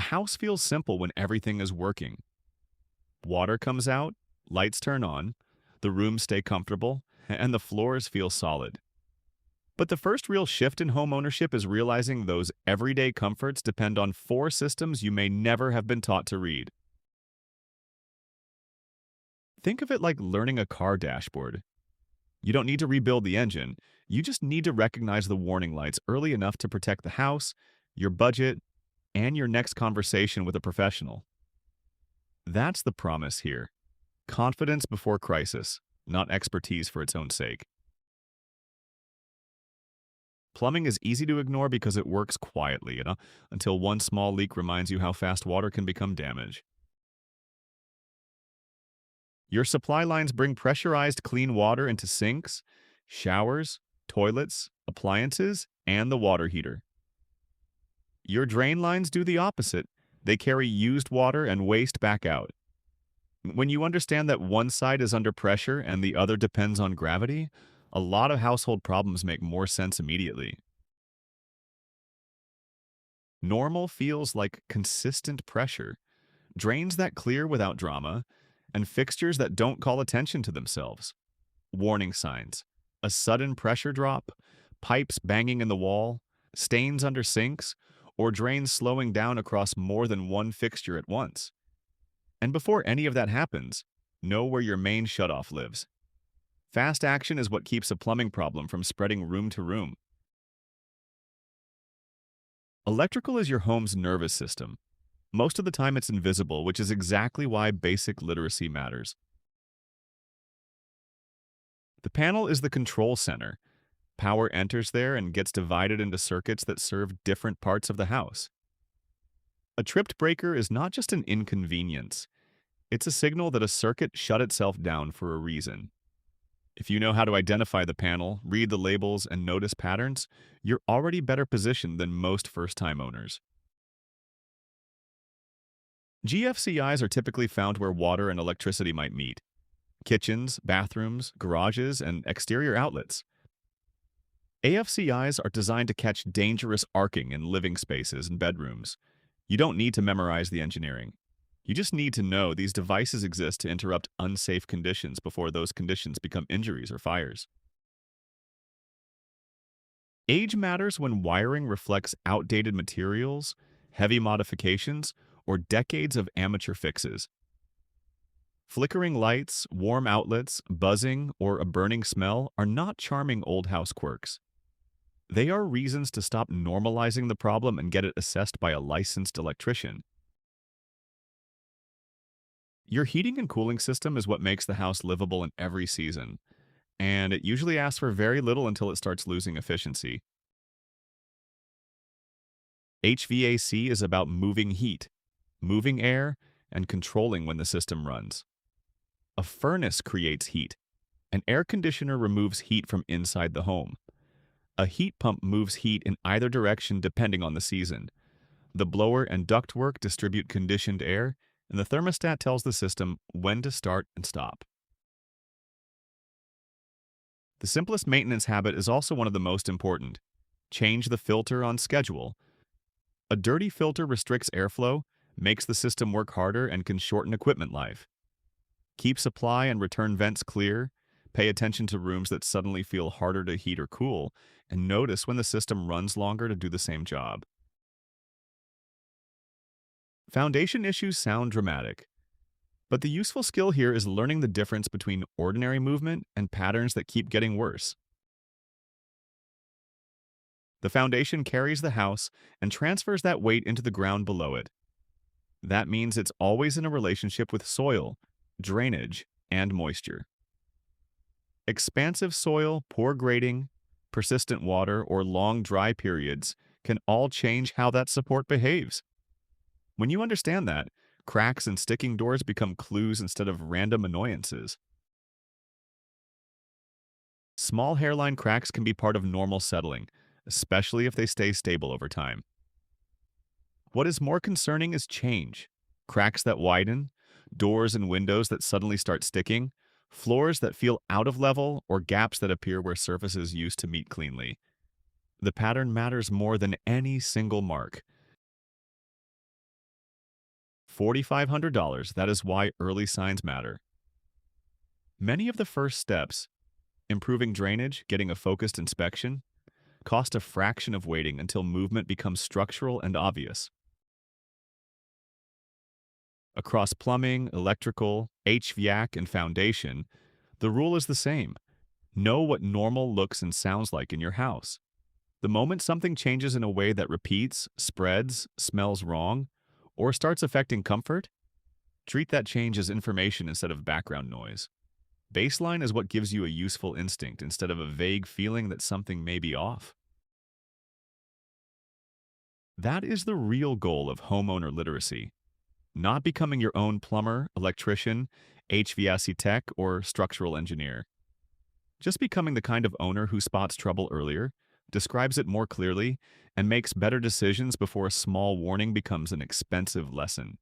The house feels simple when everything is working. Water comes out, lights turn on, the rooms stay comfortable, and the floors feel solid. But the first real shift in home ownership is realizing those everyday comforts depend on four systems you may never have been taught to read. Think of it like learning a car dashboard. You don't need to rebuild the engine, you just need to recognize the warning lights early enough to protect the house, your budget, and your next conversation with a professional. That's the promise here. Confidence before crisis, not expertise for its own sake. Plumbing is easy to ignore because it works quietly, until one small leak reminds you how fast water can become damage. Your supply lines bring pressurized clean water into sinks, showers, toilets, appliances, and the water heater. Your drain lines do the opposite. They carry used water and waste back out. When you understand that one side is under pressure and the other depends on gravity, a lot of household problems make more sense immediately. Normal feels like consistent pressure, drains that clear without drama, and fixtures that don't call attention to themselves. Warning signs: a sudden pressure drop, pipes banging in the wall, stains under sinks, or drains slowing down across more than one fixture at once. And before any of that happens, know where your main shutoff lives. Fast action is what keeps a plumbing problem from spreading room to room. Electrical is your home's nervous system. Most of the time it's invisible, which is exactly why basic literacy matters. The panel is the control center. Power enters there and gets divided into circuits that serve different parts of the house. A tripped breaker is not just an inconvenience. It's a signal that a circuit shut itself down for a reason. If you know how to identify the panel, read the labels, and notice patterns, you're already better positioned than most first-time owners. GFCIs are typically found where water and electricity might meet: kitchens, bathrooms, garages, and exterior outlets. AFCIs are designed to catch dangerous arcing in living spaces and bedrooms. You don't need to memorize the engineering. You just need to know these devices exist to interrupt unsafe conditions before those conditions become injuries or fires. Age matters when wiring reflects outdated materials, heavy modifications, or decades of amateur fixes. Flickering lights, warm outlets, buzzing, or a burning smell are not charming old house quirks. They are reasons to stop normalizing the problem and get it assessed by a licensed electrician. Your heating and cooling system is what makes the house livable in every season, and it usually asks for very little until it starts losing efficiency. HVAC is about moving heat, moving air, and controlling when the system runs. A furnace creates heat. An air conditioner removes heat from inside the home. A heat pump moves heat in either direction depending on the season. The blower and ductwork distribute conditioned air, and the thermostat tells the system when to start and stop. The simplest maintenance habit is also one of the most important. Change the filter on schedule. A dirty filter restricts airflow, makes the system work harder, and can shorten equipment life. Keep supply and return vents clear, pay attention to rooms that suddenly feel harder to heat or cool, and notice when the system runs longer to do the same job. Foundation issues sound dramatic, but the useful skill here is learning the difference between ordinary movement and patterns that keep getting worse. The foundation carries the house and transfers that weight into the ground below it. That means it's always in a relationship with soil, drainage, and moisture. Expansive soil, poor grading, persistent water, or long dry periods can all change how that support behaves. When you understand that, cracks and sticking doors become clues instead of random annoyances. Small hairline cracks can be part of normal settling, especially if they stay stable over time. What is more concerning is change: cracks that widen, doors and windows that suddenly start sticking, floors that feel out of level, or gaps that appear where surfaces used to meet cleanly. The pattern matters more than any single mark. $4,500. That is why early signs matter. Many of the first steps, improving drainage, getting a focused inspection, cost a fraction of waiting until movement becomes structural and obvious. Across plumbing, electrical, HVAC, and foundation, the rule is the same. Know what normal looks and sounds like in your house. The moment something changes in a way that repeats, spreads, smells wrong, or starts affecting comfort, treat that change as information instead of background noise. Baseline is what gives you a useful instinct instead of a vague feeling that something may be off. That is the real goal of homeowner literacy. Not becoming your own plumber, electrician, HVAC tech, or structural engineer. Just becoming the kind of owner who spots trouble earlier, describes it more clearly, and makes better decisions before a small warning becomes an expensive lesson.